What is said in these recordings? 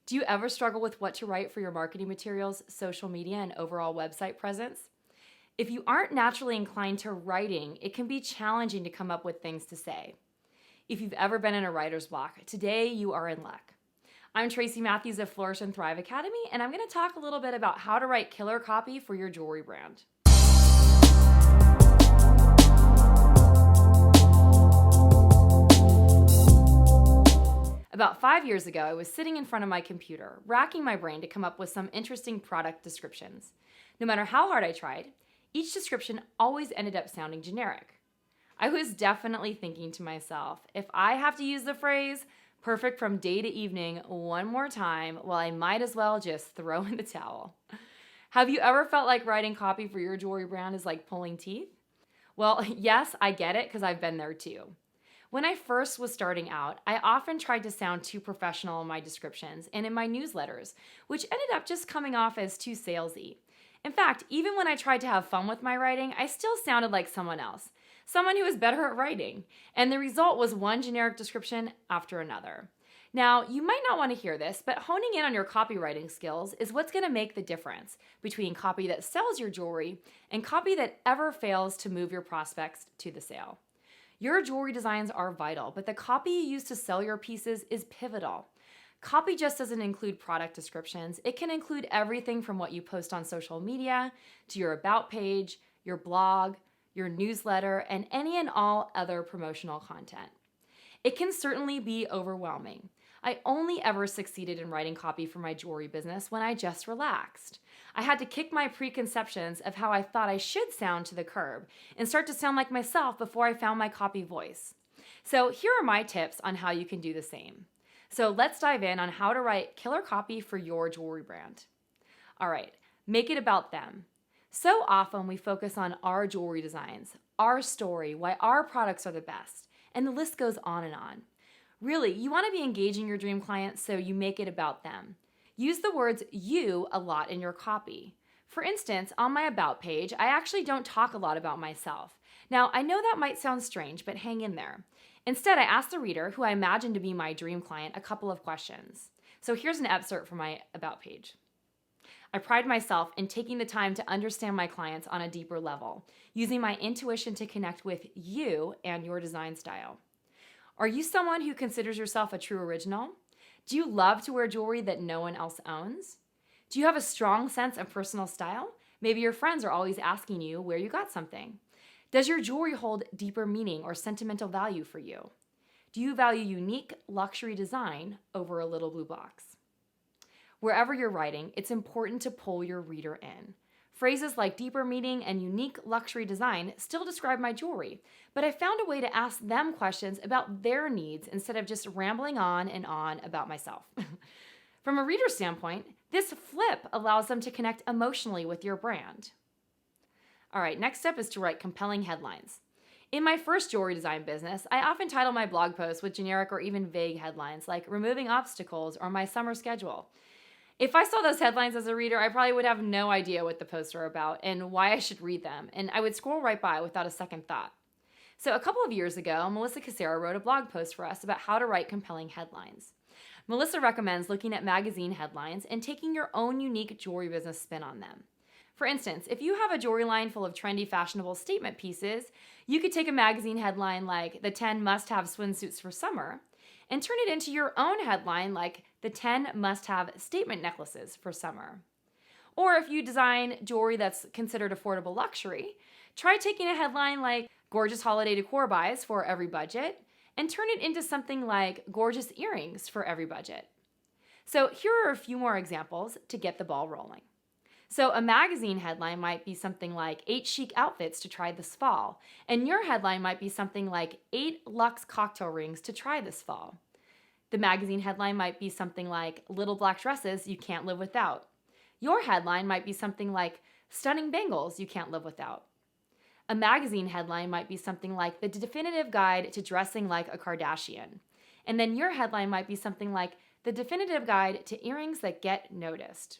Do you ever struggle with what to write for your marketing materials, social media, and overall website presence? If you aren't naturally inclined to writing, it can be challenging to come up with things to say. If you've ever been in a writer's block, today you are in luck. I'm Tracy Matthews of Flourish and Thrive Academy, and I'm going to talk a little bit about how to write killer copy for your jewelry brand. About 5 years ago, I was sitting in front of my computer, racking my brain to come up with some interesting product descriptions. No matter how hard I tried, each description always ended up sounding generic. I was definitely thinking to myself, if I have to use the phrase perfect from day to evening one more time, well, I might as well just throw in the towel. Have you ever felt like writing copy for your jewelry brand is like pulling teeth? Well, yes, I get it because I've been there too. When I first was starting out, I often tried to sound too professional in my descriptions and in my newsletters, which ended up just coming off as too salesy. In fact, even when I tried to have fun with my writing, I still sounded like someone else, someone who was better at writing, and the result was one generic description after another. Now, you might not want to hear this, but honing in on your copywriting skills is what's going to make the difference between copy that sells your jewelry and copy that ever fails to move your prospects to the sale. Your jewelry designs are vital, but the copy you use to sell your pieces is pivotal. Copy just doesn't include product descriptions. It can include everything from what you post on social media to your about page, your blog, your newsletter, and any and all other promotional content. It can certainly be overwhelming. I only ever succeeded in writing copy for my jewelry business when I just relaxed. I had to kick my preconceptions of how I thought I should sound to the curb and start to sound like myself before I found my copy voice. So here are my tips on how you can do the same. So let's dive in on how to write killer copy for your jewelry brand. All right, make it about them. So often we focus on our jewelry designs, our story, why our products are the best, and the list goes on and on. Really, you want to be engaging your dream clients, so you make it about them. Use the words you a lot in your copy. For instance, on my about page, I actually don't talk a lot about myself. Now, I know that might sound strange, but hang in there. Instead, I ask the reader, who I imagine to be my dream client, a couple of questions. So here's an excerpt from my about page. I pride myself in taking the time to understand my clients on a deeper level, using my intuition to connect with you and your design style. Are you someone who considers yourself a true original? Do you love to wear jewelry that no one else owns? Do you have a strong sense of personal style? Maybe your friends are always asking you where you got something. Does your jewelry hold deeper meaning or sentimental value for you? Do you value unique luxury design over a little blue box? Wherever you're writing, it's important to pull your reader in. Phrases like deeper meaning and unique luxury design still describe my jewelry, but I found a way to ask them questions about their needs instead of just rambling on and on about myself. From a reader standpoint, this flip allows them to connect emotionally with your brand. All right, next step is to write compelling headlines. In my first jewelry design business, I often title my blog posts with generic or even vague headlines like removing obstacles or my summer schedule. If I saw those headlines as a reader, I probably would have no idea what the posts are about and why I should read them, and I would scroll right by without a second thought. So a couple of years ago, Melissa Casera wrote a blog post for us about how to write compelling headlines. Melissa recommends looking at magazine headlines and taking your own unique jewelry business spin on them. For instance, if you have a jewelry line full of trendy, fashionable statement pieces, you could take a magazine headline like the 10 must-have swimsuits for summer and turn it into your own headline like the 10 must-have statement necklaces for summer. Or if you design jewelry that's considered affordable luxury, try taking a headline like gorgeous holiday decor buys for every budget and turn it into something like gorgeous earrings for every budget. So here are a few more examples to get the ball rolling. So a magazine headline might be something like 8 chic outfits to try this fall, and your headline might be something like 8 luxe cocktail rings to try this fall. The magazine headline might be something like little black dresses you can't live without. Your headline might be something like stunning bangles you can't live without. A magazine headline might be something like the definitive guide to dressing like a Kardashian. And then your headline might be something like the definitive guide to earrings that get noticed.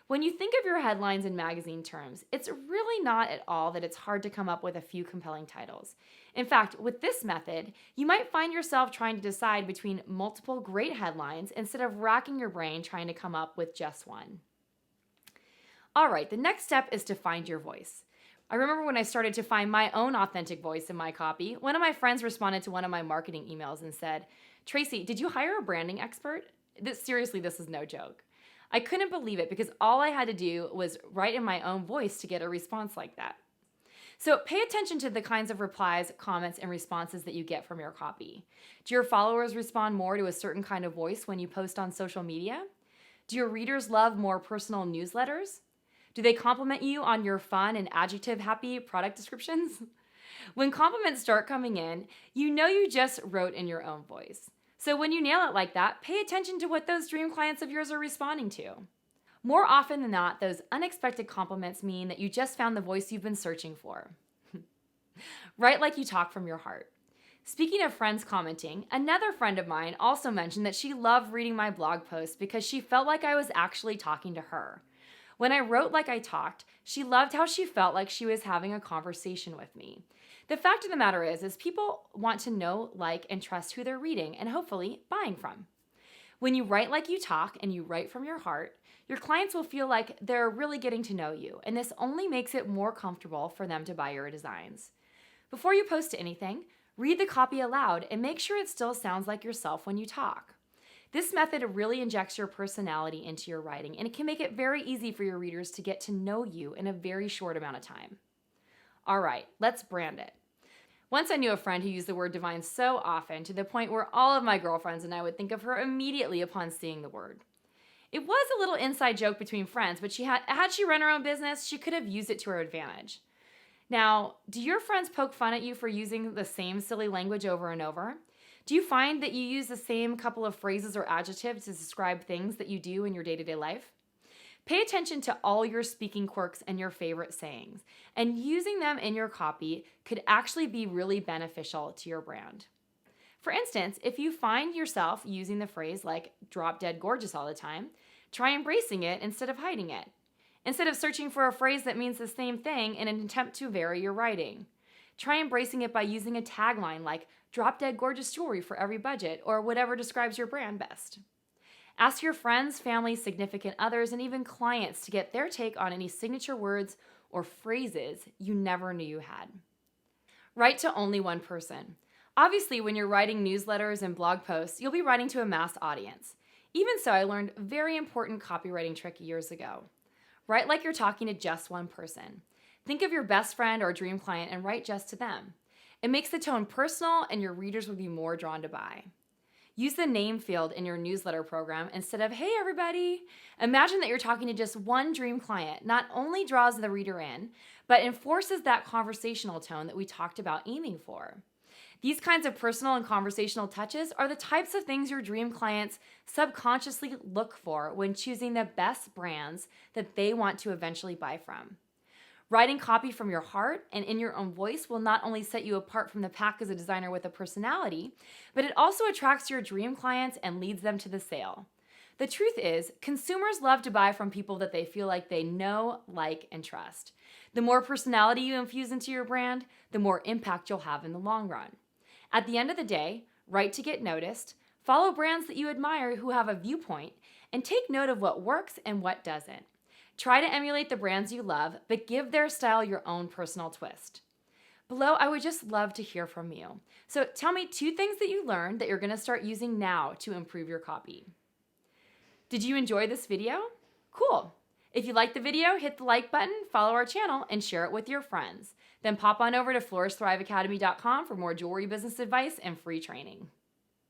When you think of your headlines in magazine terms, it's really not at all that it's hard to come up with a few compelling titles. In fact, with this method, you might find yourself trying to decide between multiple great headlines instead of racking your brain trying to come up with just one. All right, the next step is to find your voice. I remember when I started to find my own authentic voice in my copy, one of my friends responded to one of my marketing emails and said, "Tracy, did you hire a branding expert?" Seriously, this is no joke. I couldn't believe it because all I had to do was write in my own voice to get a response like that. So pay attention to the kinds of replies, comments, and responses that you get from your copy. Do your followers respond more to a certain kind of voice when you post on social media? Do your readers love more personal newsletters? Do they compliment you on your fun and adjective-happy product descriptions? When compliments start coming in, you know you just wrote in your own voice. So when you nail it like that, pay attention to what those dream clients of yours are responding to. More often than not, those unexpected compliments mean that you just found the voice you've been searching for. Write like you talk from your heart. Speaking of friends commenting, another friend of mine also mentioned that she loved reading my blog posts because she felt like I was actually talking to her. When I wrote like I talked, she loved how she felt like she was having a conversation with me. The fact of the matter is people want to know, like, and trust who they're reading and hopefully buying from. When you write like you talk and you write from your heart, your clients will feel like they're really getting to know you, and this only makes it more comfortable for them to buy your designs. Before you post anything, read the copy aloud and make sure it still sounds like yourself when you talk. This method really injects your personality into your writing, and it can make it very easy for your readers to get to know you in a very short amount of time. All right, let's brand it. Once I knew a friend who used the word divine so often to the point where all of my girlfriends and I would think of her immediately upon seeing the word. It was a little inside joke between friends, but had she run her own business, she could have used it to her advantage. Now, do your friends poke fun at you for using the same silly language over and over? Do you find that you use the same couple of phrases or adjectives to describe things that you do in your day-to-day life? Pay attention to all your speaking quirks and your favorite sayings, and using them in your copy could actually be really beneficial to your brand. For instance, if you find yourself using the phrase like drop dead gorgeous all the time, try embracing it instead of hiding it. Instead of searching for a phrase that means the same thing in an attempt to vary your writing, try embracing it by using a tagline like drop dead gorgeous jewelry for every budget or whatever describes your brand best. Ask your friends, family, significant others, and even clients to get their take on any signature words or phrases you never knew you had. Write to only one person. Obviously, when you're writing newsletters and blog posts, you'll be writing to a mass audience. Even so, I learned a very important copywriting trick years ago. Write like you're talking to just one person. Think of your best friend or dream client and write just to them. It makes the tone personal and your readers will be more drawn to buy. Use the name field in your newsletter program instead of, "Hey everybody." Imagine that you're talking to just one dream client. Not only draws the reader in, but enforces that conversational tone that we talked about aiming for. These kinds of personal and conversational touches are the types of things your dream clients subconsciously look for when choosing the best brands that they want to eventually buy from. Writing copy from your heart and in your own voice will not only set you apart from the pack as a designer with a personality, but it also attracts your dream clients and leads them to the sale. The truth is, consumers love to buy from people that they feel like they know, like, and trust. The more personality you infuse into your brand, the more impact you'll have in the long run. At the end of the day, write to get noticed, follow brands that you admire who have a viewpoint, and take note of what works and what doesn't. Try to emulate the brands you love, but give their style your own personal twist. Below, I would just love to hear from you. So tell me 2 things that you learned that you're going to start using now to improve your copy. Did you enjoy this video? Cool. If you liked the video, hit the like button, follow our channel, and share it with your friends. Then pop on over to flourishthriveacademy.com for more jewelry business advice and free training.